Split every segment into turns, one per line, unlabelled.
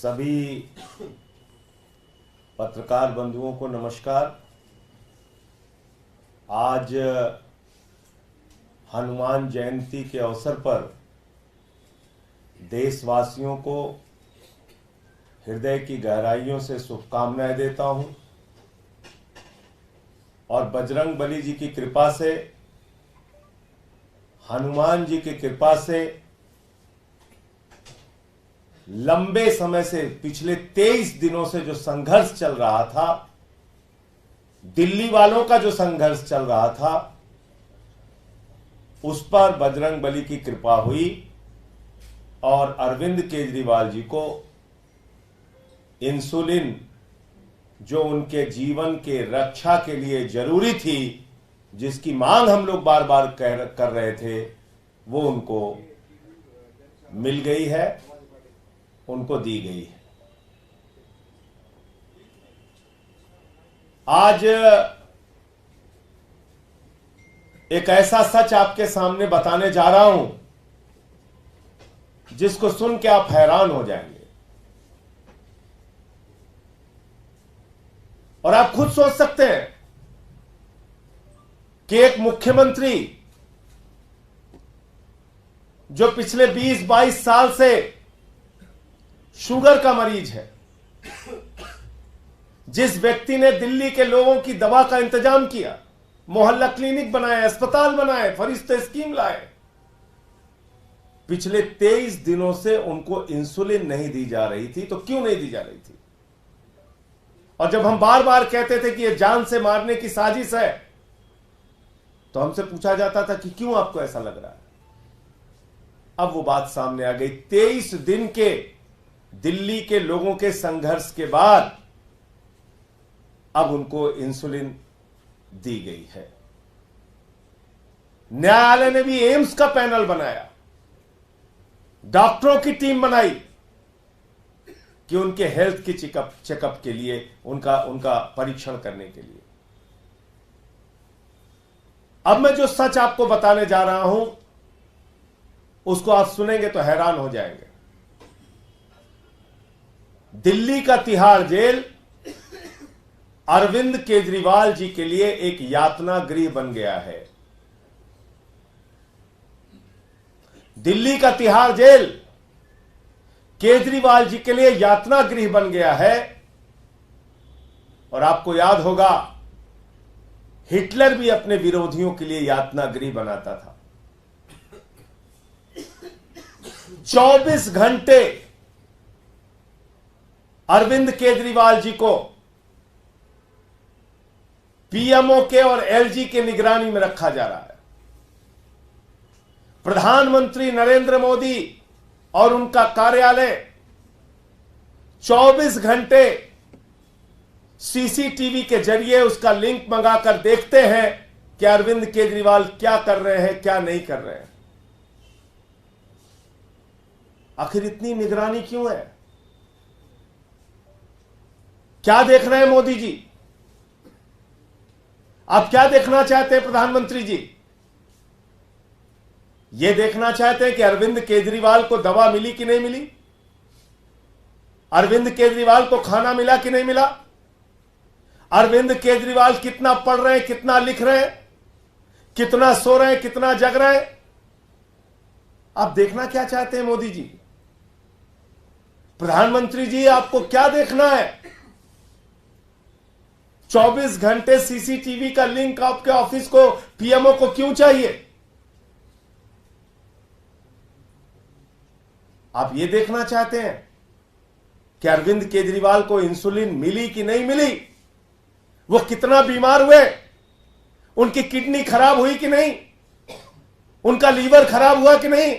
सभी पत्रकार बंधुओं को नमस्कार। आज हनुमान जयंती के अवसर पर देशवासियों को हृदय की गहराइयों से शुभकामनाएं देता हूं और बजरंग बली जी की कृपा से, हनुमान जी की कृपा से लंबे समय से, पिछले 23 दिनों से जो संघर्ष चल रहा था, दिल्ली वालों का जो संघर्ष चल रहा था, उस पर बजरंग बली की कृपा हुई और अरविंद केजरीवाल जी को इंसुलिन, जो उनके जीवन के रक्षा के लिए जरूरी थी, जिसकी मांग हम लोग बार बार कर रहे थे, वो उनको मिल गई है, उनको दी गई है। आज एक ऐसा सच आपके सामने बताने जा रहा हूं जिसको सुन के आप हैरान हो जाएंगे और आप खुद सोच सकते हैं कि एक मुख्यमंत्री जो पिछले 20-22 साल से शुगर का मरीज है, जिस व्यक्ति ने दिल्ली के लोगों की दवा का इंतजाम किया, मोहल्ला क्लिनिक बनाए, अस्पताल बनाए, फरिश्ते स्कीम लाए, पिछले 23 दिनों से उनको इंसुलिन नहीं दी जा रही थी। तो क्यों नहीं दी जा रही थी? और जब हम बार बार कहते थे कि यह जान से मारने की साजिश है, तो हमसे पूछा जाता था कि क्यों आपको ऐसा लग रहा है? अब वो बात सामने आ गई। 23 दिन के दिल्ली के लोगों के संघर्ष के बाद अब उनको इंसुलिन दी गई है। न्यायालय ने भी एम्स का पैनल बनाया, डॉक्टरों की टीम बनाई कि उनके हेल्थ की चेकअप के लिए, उनका परीक्षण करने के लिए। अब मैं जो सच आपको बताने जा रहा हूं, उसको आप सुनेंगे तो हैरान हो जाएंगे। दिल्ली का तिहाड़ जेल अरविंद केजरीवाल जी के लिए एक यातना गृह बन गया है। दिल्ली का तिहाड़ जेल केजरीवाल जी के लिए यातना गृह बन गया है। और आपको याद होगा, हिटलर भी अपने विरोधियों के लिए यातना गृह बनाता था। 24 घंटे अरविंद केजरीवाल जी को पीएमओ के और एलजी के निगरानी में रखा जा रहा है। प्रधानमंत्री नरेंद्र मोदी और उनका कार्यालय 24 घंटे सीसीटीवी के जरिए उसका लिंक मंगाकर देखते हैं कि अरविंद केजरीवाल क्या कर रहे हैं, क्या नहीं कर रहे हैं। आखिर इतनी निगरानी क्यों है? क्या देख रहे हैं मोदी जी? आप क्या देखना चाहते हैं प्रधानमंत्री जी? यह देखना चाहते हैं कि अरविंद केजरीवाल को दवा मिली कि नहीं मिली, अरविंद केजरीवाल को खाना मिला कि नहीं मिला, अरविंद केजरीवाल कितना पढ़ रहे हैं, कितना लिख रहे हैं, कितना सो रहे हैं, कितना जग रहे हैं। आप देखना क्या चाहते हैं मोदी जी? प्रधानमंत्री जी, आपको क्या देखना है? 24 घंटे सीसीटीवी का लिंक आपके ऑफिस को, पीएमओ को क्यों चाहिए? आप यह देखना चाहते हैं कि अरविंद केजरीवाल को इंसुलिन मिली कि नहीं मिली, वो कितना बीमार हुए, उनकी किडनी खराब हुई कि नहीं, उनका लीवर खराब हुआ कि नहीं,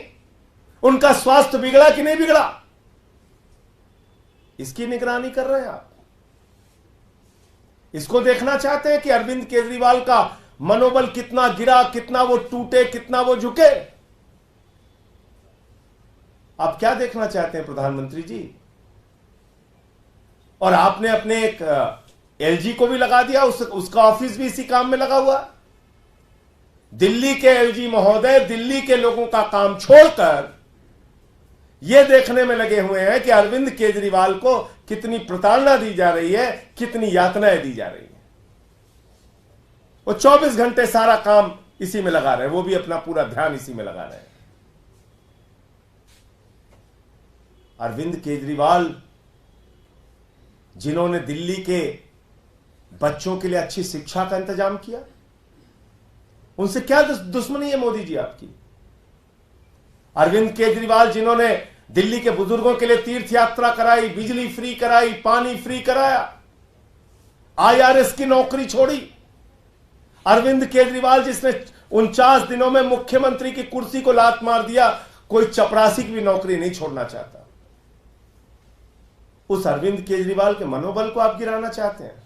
उनका स्वास्थ्य बिगड़ा कि नहीं बिगड़ा, इसकी निगरानी कर रहे हैं आप। इसको देखना चाहते हैं कि अरविंद केजरीवाल का मनोबल कितना गिरा, कितना वो टूटे, कितना वो झुके। आप क्या देखना चाहते हैं प्रधानमंत्री जी? और आपने अपने एक एलजी को भी लगा दिया, उसका ऑफिस भी इसी काम में लगा हुआ। दिल्ली के एलजी महोदय दिल्ली के लोगों का काम छोड़कर यह देखने में लगे हुए हैं कि अरविंद केजरीवाल को कितनी प्रताड़ना दी जा रही है, कितनी यातनाएं दी जा रही हैं। वो 24 घंटे सारा काम इसी में लगा रहे हैं, वो भी अपना पूरा ध्यान इसी में लगा रहे हैं। अरविंद केजरीवाल जिन्होंने दिल्ली के बच्चों के लिए अच्छी शिक्षा का इंतजाम किया, उनसे क्या दुश्मनी है मोदी जी आपकी? अरविंद केजरीवाल जिन्होंने दिल्ली के बुजुर्गों के लिए तीर्थ यात्रा कराई, बिजली फ्री कराई, पानी फ्री कराया, IRS की नौकरी छोड़ी। अरविंद केजरीवाल जिसने 49 दिनों में मुख्यमंत्री की कुर्सी को लात मार दिया, कोई चपरासी की भी नौकरी नहीं छोड़ना चाहता। उस अरविंद केजरीवाल के मनोबल को आप गिराना चाहते हैं।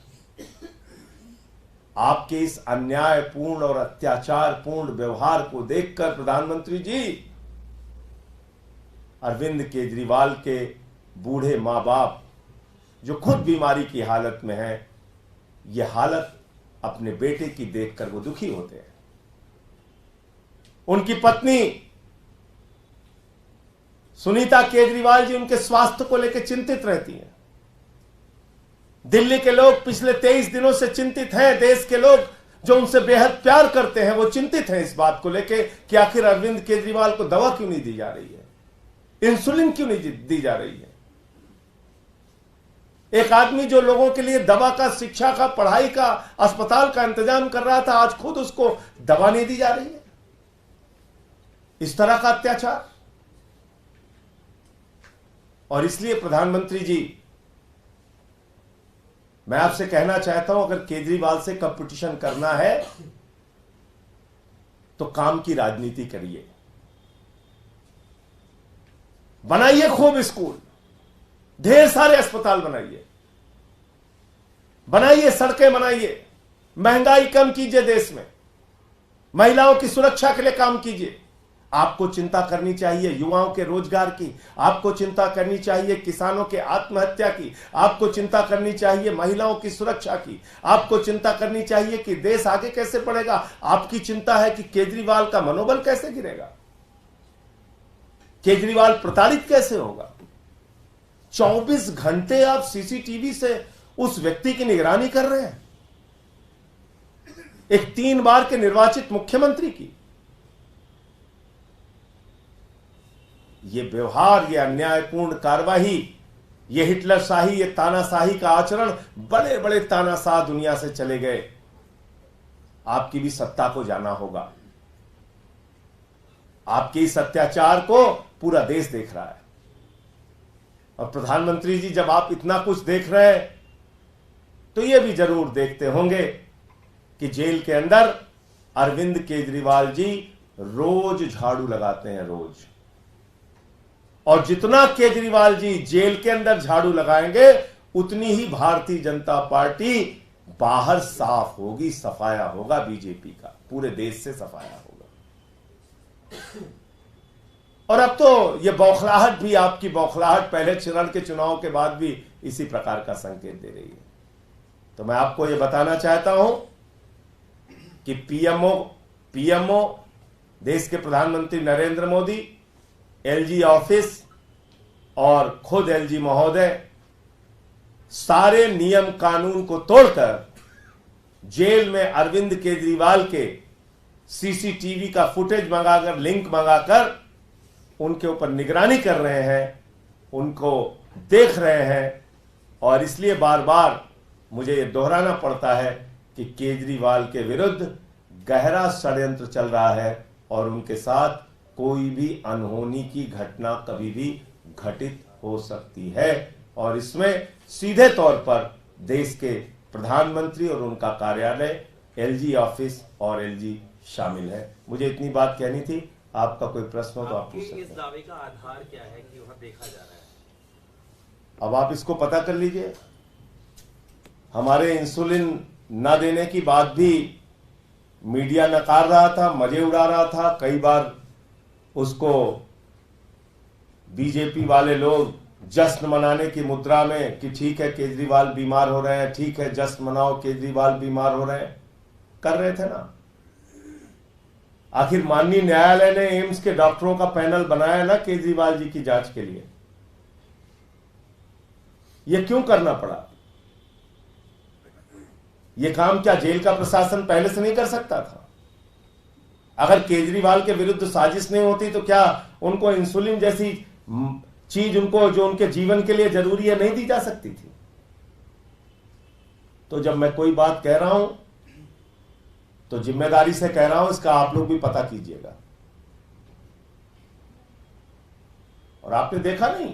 आपके इस अन्यायपूर्ण और अत्याचारपूर्ण व्यवहार को देखकर प्रधानमंत्री जी, अरविंद केजरीवाल के बूढ़े मां बाप जो खुद बीमारी की हालत में हैं, यह हालत अपने बेटे की देखकर वो दुखी होते हैं। उनकी पत्नी सुनीता केजरीवाल जी उनके स्वास्थ्य को लेकर चिंतित रहती हैं। दिल्ली के लोग पिछले 23 दिनों से चिंतित हैं। देश के लोग जो उनसे बेहद प्यार करते हैं वो चिंतित हैं इस बात को लेकर कि आखिर अरविंद केजरीवाल को दवा क्यों नहीं दी जा रही है, इंसुलिन क्यों नहीं दी जा रही है। एक आदमी जो लोगों के लिए दवा का, शिक्षा का, पढ़ाई का, अस्पताल का इंतजाम कर रहा था, आज खुद उसको दवा नहीं दी जा रही है। इस तरह का अत्याचार। और इसलिए प्रधानमंत्री जी, मैं आपसे कहना चाहता हूं, अगर केजरीवाल से कंपटीशन करना है तो काम की राजनीति करिए। बनाइए खूब स्कूल, ढेर सारे अस्पताल बनाइए, सड़कें बनाइए, महंगाई कम कीजिए, देश में महिलाओं की सुरक्षा के लिए काम कीजिए। आपको चिंता करनी चाहिए युवाओं के रोजगार की, आपको चिंता करनी चाहिए किसानों के आत्महत्या की, आपको चिंता करनी चाहिए महिलाओं की सुरक्षा की, आपको चिंता करनी चाहिए कि देश आगे कैसे बढ़ेगा। आपकी चिंता है कि केजरीवाल का मनोबल कैसे गिरेगा, केजरीवाल प्रताड़ित कैसे होगा। 24 घंटे आप सीसीटीवी से उस व्यक्ति की निगरानी कर रहे हैं, एक 3 बार के निर्वाचित मुख्यमंत्री की। ये व्यवहार, ये अन्यायपूर्ण कार्रवाई, ये हिटलरशाही, ये तानाशाही का आचरण, बड़े बड़े तानाशाह दुनिया से चले गए। आपकी भी सत्ता को जाना होगा। आपके इस अत्याचार को पूरा देश देख रहा है। और प्रधानमंत्री जी, जब आप इतना कुछ देख रहे हैं तो ये भी जरूर देखते होंगे कि जेल के अंदर अरविंद केजरीवाल जी रोज झाड़ू लगाते हैं, रोज। और जितना केजरीवाल जी जेल के अंदर झाड़ू लगाएंगे, उतनी ही भारतीय जनता पार्टी बाहर साफ होगी, सफाया होगा बीजेपी का, पूरे देश से सफाया होगा। और अब तो ये बौखलाहट भी, आपकी बौखलाहट पहले चरण के चुनाव के बाद भी इसी प्रकार का संकेत दे रही है। तो मैं आपको ये बताना चाहता हूं कि पीएमओ देश के प्रधानमंत्री नरेंद्र मोदी, एलजी ऑफिस और खुद एलजी महोदय सारे नियम कानून को तोड़कर जेल में अरविंद केजरीवाल के सीसीटीवी का फुटेज मंगाकर, लिंक मंगाकर उनके ऊपर निगरानी कर रहे हैं, उनको देख रहे हैं। और इसलिए बार बार मुझे यह दोहराना पड़ता है कि केजरीवाल के विरुद्ध गहरा षड्यंत्र चल रहा है और उनके साथ कोई भी अनहोनी की घटना कभी भी घटित हो सकती है। और इसमें सीधे तौर पर देश के प्रधानमंत्री और उनका कार्यालय, एलजी ऑफिस और एलजी शामिल है। मुझे इतनी बात कहनी थी। आपका कोई प्रश्न हो तो आप पूछ सकते हैं।
इस दावे का आधार क्या है कि वहां देखा जा रहा है?
अब आप इसको पता कर लीजिए। हमारे इंसुलिन न देने की बात भी मीडिया नकार रहा था, मजे उड़ा रहा था। कई बार उसको बीजेपी वाले लोग जश्न मनाने की मुद्रा में कि ठीक है केजरीवाल बीमार हो रहे हैं, ठीक है जश्न मनाओ केजरीवाल बीमार हो रहे हैं, कर रहे थे ना। आखिर माननीय न्यायालय ने एम्स के डॉक्टरों का पैनल बनाया ना केजरीवाल जी की जांच के लिए। यह क्यों करना पड़ा? यह काम क्या जेल का प्रशासन पहले से नहीं कर सकता था? अगर केजरीवाल के विरुद्ध साजिश नहीं होती तो क्या उनको इंसुलिन जैसी चीज उनको जो उनके जीवन के लिए जरूरी है नहीं दी जा सकती थी? तो जब मैं कोई बात कह रहा हूं तो जिम्मेदारी से कह रहा हूं, इसका आप लोग भी पता कीजिएगा। और आपने देखा नहीं,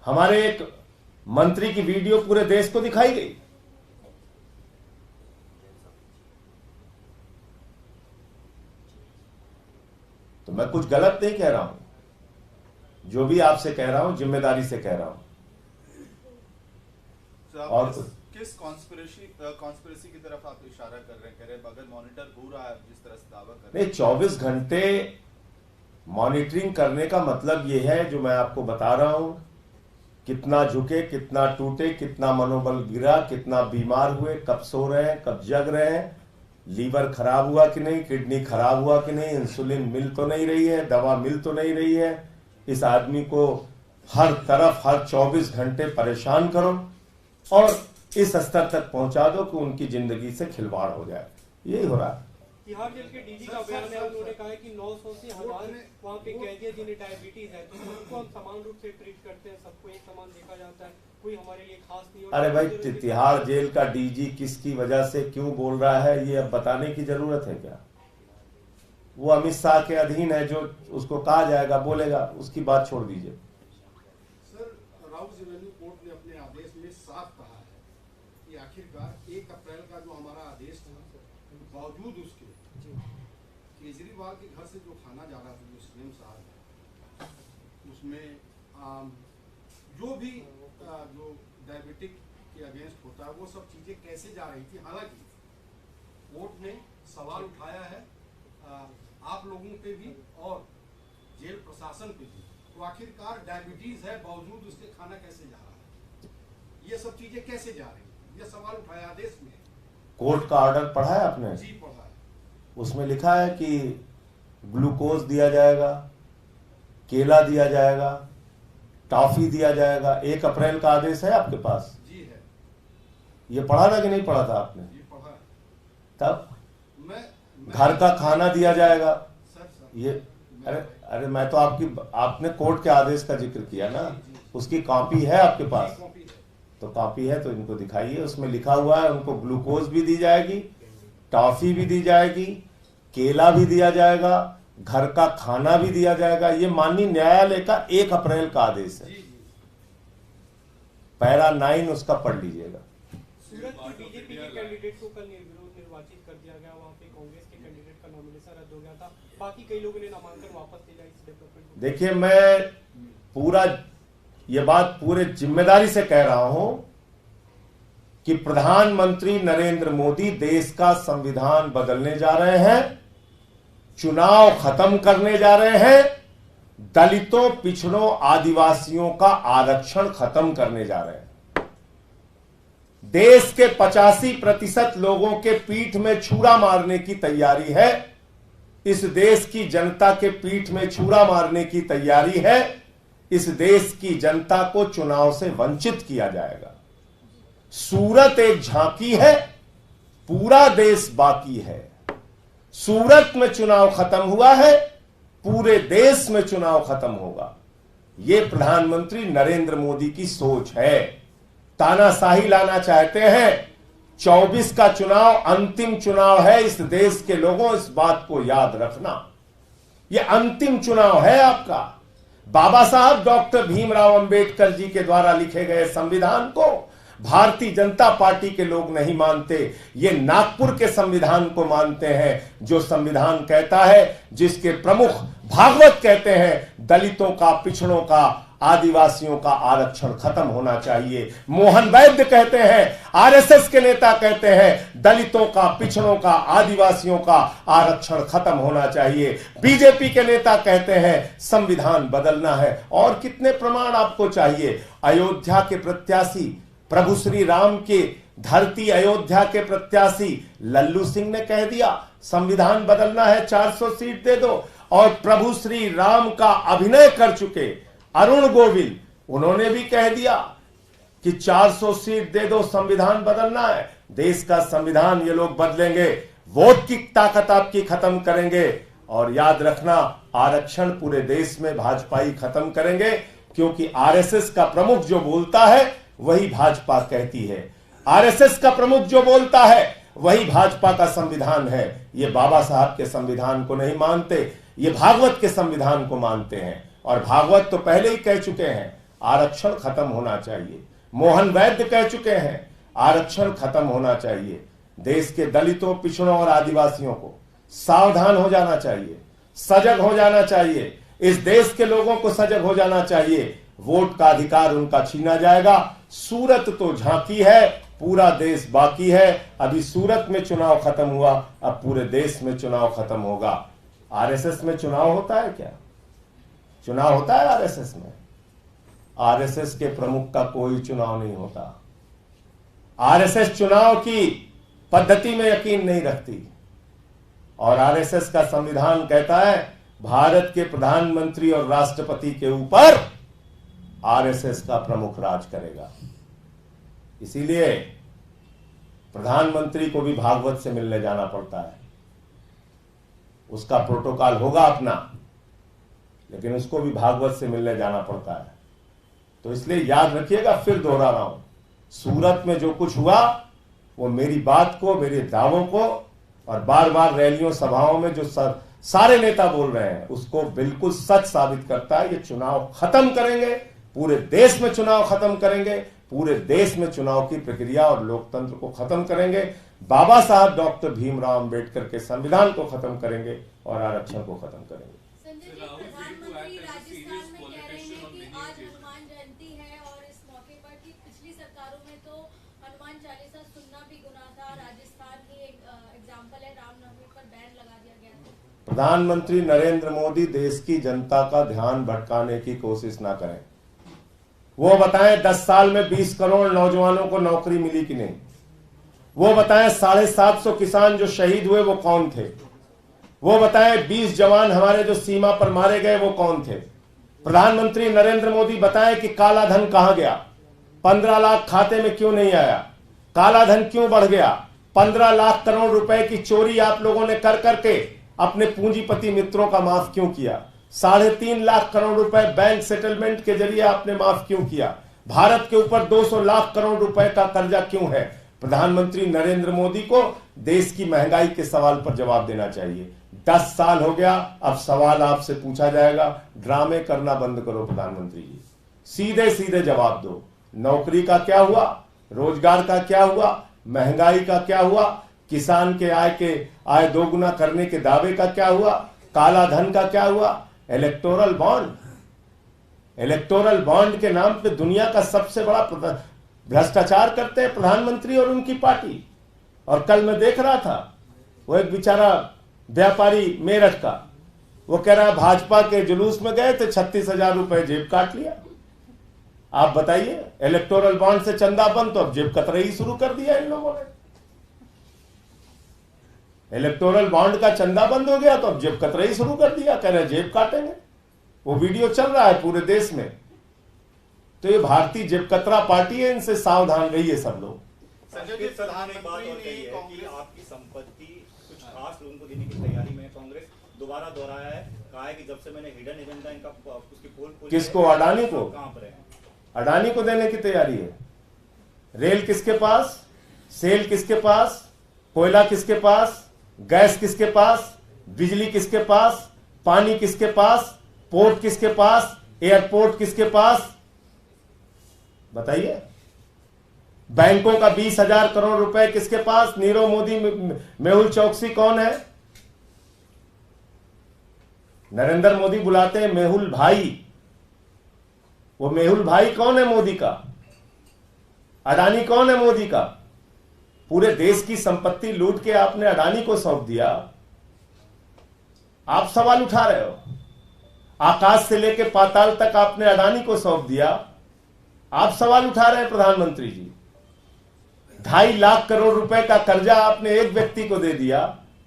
हमारे एक मंत्री की वीडियो पूरे देश को दिखाई गई। तो मैं कुछ गलत नहीं कह रहा हूं, जो भी आपसे कह रहा हूं जिम्मेदारी से कह रहा हूं।
और किस कॉन्स्पिरेसी की तरफ आप इशारा कर रहे हैं? कह रहे हैं बगैर मॉनिटर हो रहा है, जिस तरह से दावा कर रहे हैं।
24 घंटे मॉनिटरिंग करने का मतलब यह है, जो मैं आपको बता रहा हूं, कितना झुके, कितना टूटे, कितना मनोबल गिरा, कितना बीमार हुए, कब सो रहे हैं, कब जग रहे हैं, लीवर खराब हुआ कि नहीं, किडनी खराब हुआ कि नहीं, इंसुलिन मिल तो नहीं रही है, दवा मिल तो नहीं रही है। इस आदमी को हर तरफ हर 24 घंटे परेशान करो और इस स्तर तक पहुंचा दो कि उनकी जिंदगी से खिलवाड़ हो जाए। यही हो रहा है।
तिहाड़ जेल के डीजी का बयान है, उन्होंने कहा है कि 900 से 1000 वहाँ पे कैदी है जिन्हें डायबिटीज है, तो उनको हम समान रूप से ट्रीट करते हैं, सबको एक समान देखा जाता है, कोई हमारे लिए खास नहीं होता।
अरे भाई, तिहाड़ जेल का डीजी किसकी वजह से क्यों बोल रहा है, ये अब बताने की जरूरत है क्या? वो अमित शाह के अधीन है, जो उसको कहा जाएगा बोलेगा, उसकी बात छोड़ दीजिए।
सर, राउत रेवेन्यू कोर्ट ने अपने आदेश में साफ कहा है कि आखिरकार 1 अप्रैल का जो हमारा आदेश था, बावजूद उसके केजरीवाल के घर से जो खाना जा रहा था, जो सीएम साहब है, उसमें जो भी जो डायबिटिक के अगेंस्ट होता है वो सब चीजें कैसे जा रही थी। हालांकि कोर्ट ने सवाल उठाया है आप लोगों पे भी और जेल प्रशासन पे भी, तो आखिरकार डायबिटीज है बावजूद उसके खाना कैसे जा रहा है, ये सब चीजें कैसे जा रही है, ये सवाल उठाया आदेश में।
कोर्ट का ऑर्डर पढ़ा है आपने?
जी पढ़ा है।
उसमें लिखा है कि ग्लूकोज दिया जाएगा, केला दिया जाएगा, टॉफी दिया जाएगा। 1 अप्रैल का आदेश है आपके पास?
जी है।
ये पढ़ा था कि नहीं पढ़ा था आपने?
जी पढ़ा है।
तब
मैं
घर का खाना दिया जाएगा।
सर
ये अरे मैं तो आपने कोर्ट के आदेश का जिक्र किया ना, उसकी कॉपी है आपके पास?
कॉपी है।
तो कॉपी है तो इनको दिखाइए। उसमें लिखा हुआ है उनको ग्लूकोज भी दी जाएगी, टॉफी भी दी जाएगी, केला भी दिया जाएगा, घर का खाना भी दिया जाएगा। ये माननीय न्यायालय का 1 अप्रैल का आदेश है। पैरा 9 उसका पढ़ लीजिएगा।
सूरत की बीजेपी के कैंडिडेट को कल निर्विरोध निर्वाचित कर दिया गया, वहाँ पे कांग्रेस के कैंडिडेट का नॉमिनेशन रद्द हो गया था, बाकी कई लोगों ने नामांकन वापस लिया इस डेवलपमेंट।
देखिए, मैं पूरा ये बात पूरे जिम्मेदारी से कह रहा हूं कि प्रधानमंत्री नरेंद्र मोदी देश का संविधान बदलने जा रहे हैं, चुनाव खत्म करने जा रहे हैं, दलितों, पिछड़ों, आदिवासियों का आरक्षण खत्म करने जा रहे हैं। देश के 85% लोगों के पीठ में छुरा मारने की तैयारी है। इस देश की जनता के पीठ में छुरा मारने की तैयारी है। इस देश की जनता को चुनाव से वंचित किया जाएगा। सूरत एक झांकी है, पूरा देश बाकी है। सूरत में चुनाव खत्म हुआ है, पूरे देश में चुनाव खत्म होगा। यह प्रधानमंत्री नरेंद्र मोदी की सोच है। तानाशाही लाना चाहते हैं। 24 का चुनाव अंतिम चुनाव है। इस देश के लोगों, इस बात को याद रखना, यह अंतिम चुनाव है आपका। बाबा साहब डॉक्टर भीमराव अंबेडकर जी के द्वारा लिखे गए संविधान को भारतीय जनता पार्टी के लोग नहीं मानते, ये नागपुर के संविधान को मानते हैं, जो संविधान कहता है, जिसके प्रमुख भागवत कहते हैं, दलितों का, पिछड़ों का, आदिवासियों का आरक्षण खत्म होना चाहिए। मोहन वैद्य कहते हैं, आरएसएस के नेता कहते हैं, दलितों का, पिछड़ों का, आदिवासियों का आरक्षण खत्म होना चाहिए। बीजेपी के नेता कहते हैं संविधान बदलना है। और कितने प्रमाण आपको चाहिए? अयोध्या के प्रत्याशी प्रभु श्री राम के धरती अयोध्या के प्रत्याशी लल्लू सिंह ने कह दिया संविधान बदलना है, 400 सीट दे दो। और प्रभु श्री राम का अभिनय कर चुके अरुण गोविल, उन्होंने भी कह दिया कि 400 सीट दे दो, संविधान बदलना है। देश का संविधान ये लोग बदलेंगे, वोट की ताकत आपकी खत्म करेंगे। और याद रखना, आरक्षण पूरे देश में भाजपा ही खत्म करेंगे, क्योंकि आरएसएस का प्रमुख जो बोलता है वही भाजपा कहती है। आरएसएस का प्रमुख जो बोलता है वही भाजपा का संविधान है। ये बाबा साहब के संविधान को नहीं मानते, ये भागवत के संविधान को मानते हैं। और भागवत तो पहले ही कह चुके हैं आरक्षण खत्म होना चाहिए। मोहन वैद्य कह चुके हैं आरक्षण खत्म होना चाहिए। देश के दलितों, पिछड़ों और आदिवासियों को सावधान हो जाना चाहिए, सजग हो जाना चाहिए। इस देश के लोगों को सजग हो जाना चाहिए। वोट का अधिकार उनका छीना जाएगा। सूरत तो झांकी है, पूरा देश बाकी है। अभी सूरत में चुनाव खत्म हुआ, अब पूरे देश में चुनाव खत्म होगा। आरएसएस में चुनाव होता है क्या? चुनाव होता है आरएसएस में? आरएसएस के प्रमुख का कोई चुनाव नहीं होता। आरएसएस चुनाव की पद्धति में यकीन नहीं रखती। और आरएसएस का संविधान कहता है भारत के प्रधानमंत्री और राष्ट्रपति के ऊपर आरएसएस का प्रमुख राज करेगा। इसीलिए प्रधानमंत्री को भी भागवत से मिलने जाना पड़ता है। उसका प्रोटोकॉल होगा अपना, लेकिन उसको भी भागवत से मिलने जाना पड़ता है। तो इसलिए याद रखिएगा, फिर दोहरा रहा हूं, सूरत में जो कुछ हुआ वो मेरी बात को, मेरे दावों को और बार बार रैलियों, सभाओं में जो सारे नेता बोल रहे हैं उसको बिल्कुल सच साबित करता है। ये चुनाव खत्म करेंगे, पूरे देश में चुनाव खत्म करेंगे, पूरे देश में चुनाव की प्रक्रिया और लोकतंत्र को खत्म करेंगे। बाबा साहब डॉक्टर भीमराव अंबेडकर के संविधान को खत्म करेंगे और आरक्षण को खत्म करेंगे।
संजय जी, प्रधानमंत्री राजस्थान में कह रहे हैं कि आज हनुमान जयंती है और इस मौके पर कि पिछली सरकारों में तो हनुमान चालीसा सुनना भी गुनाह था। राजस्थान ही एक एग्जाम्पल है, रामनवमी पर बैन लगा दिया गया था।
प्रधानमंत्री नरेंद्र मोदी देश की जनता का ध्यान भटकाने की कोशिश ना करें। वो बताएं 10 साल में 20 करोड़ नौजवानों को नौकरी मिली कि नहीं। वो बताएं 750 किसान जो शहीद हुए वो कौन थे। वो बताएं 20 जवान हमारे जो सीमा पर मारे गए वो कौन थे। प्रधानमंत्री नरेंद्र मोदी बताएं कि काला धन कहां गया, 15 लाख खाते में क्यों नहीं आया, काला धन क्यों बढ़ गया, 15 लाख करोड़ रुपए की चोरी आप लोगों ने कर करके अपने पूंजीपति मित्रों का माफ क्यों किया, 3.5 लाख करोड़ रुपए बैंक सेटलमेंट के जरिए आपने माफ क्यों किया, भारत के ऊपर 200 लाख करोड़ रुपए का कर्जा क्यों है। प्रधानमंत्री नरेंद्र मोदी को देश की महंगाई के सवाल पर जवाब देना चाहिए। 10 साल हो गया, अब सवाल आपसे पूछा जाएगा, ड्रामे करना बंद करो प्रधानमंत्री जी, सीधे सीधे जवाब दो। नौकरी का क्या हुआ, रोजगार का क्या हुआ, महंगाई का क्या हुआ, किसान के आय दोगुना करने के दावे का क्या हुआ, काला धन का क्या हुआ, इलेक्टोरल बॉन्ड के नाम पे दुनिया का सबसे बड़ा भ्रष्टाचार करते हैं प्रधानमंत्री और उनकी पार्टी। और कल मैं देख रहा था, वो एक बेचारा व्यापारी मेरठ का, वो कह रहा है भाजपा के जुलूस में गए थे 36,000 रुपए जेब काट लिया। आप बताइए, इलेक्टोरल बॉन्ड से चंदा बंद तो अब जेब कतरई शुरू कर दिया इन लोगों ने। इलेक्टोरल बॉन्ड का चंदा बंद हो गया तो अब जेब कतरई शुरू कर दिया, कह रहे जेब काटेंगे। वो वीडियो चल रहा है पूरे देश में। तो ये भारतीय जेब कतरा पार्टी है, इनसे सावधान रहिए सब लोग।
संजय जी,
प्रधान एक बात और कही है कि आपकी संपत्ति कुछ खास लोगों को देने की तैयारी में कांग्रेस दोबारा दोहराया है, कहा है कि जब से मैंने हिडन एजेंडा इनका उसकी पोल
किसको, अडानी को?
कहां पर है?
अडानी को देने की तैयारी है। रेल किसके पास, सेल किसके पास, कोयला किसके पास, गैस किसके पास, बिजली किसके पास, पानी किसके पास, पोर्ट किसके पास, एयरपोर्ट किसके पास, बताइए। बैंकों का 20,000 करोड़ रुपए किसके पास, नीरव मोदी, मेहुल चौकसी कौन है। नरेंद्र मोदी बुलाते हैं मेहुल भाई, वो मेहुल भाई कौन है मोदी का, अडानी कौन है मोदी का। पूरे देश की संपत्ति लूट के आपने अडानी को सौंप दिया। आप सवाल उठा रहे हो, आकाश से लेकर पाताल तक आपने अडानी को सौंप दिया। आप सवाल उठा रहे हैं प्रधानमंत्री जी। 2.5 लाख करोड़ रुपए का कर्जा आपने एक व्यक्ति को दे दिया,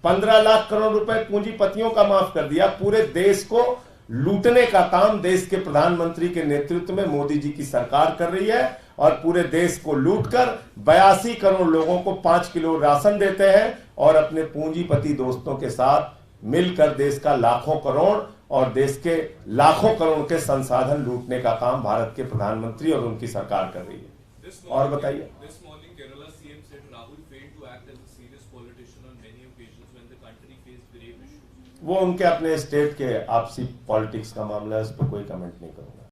15 लाख करोड़ रुपए पूंजीपतियों का माफ कर दिया। पूरे देश को लूटने का काम देश के प्रधानमंत्री के नेतृत्व में मोदी जी की सरकार कर रही है और पूरे देश को लूटकर 82 करोड़ लोगों को 5 किलो राशन देते हैं और अपने पूंजीपति दोस्तों के साथ मिलकर देश का लाखों करोड़ और देश के लाखों करोड़ के संसाधन लूटने का काम भारत के प्रधानमंत्री और उनकी सरकार कर रही है। और बताइए,
This morning, Kerala CM said Rahul failed to act as a serious politician on many occasions when the country faced grave issues.
वो उनके अपने स्टेट के आपसी पॉलिटिक्स का मामला है, उस पर कोई कमेंट नहीं करूंगा।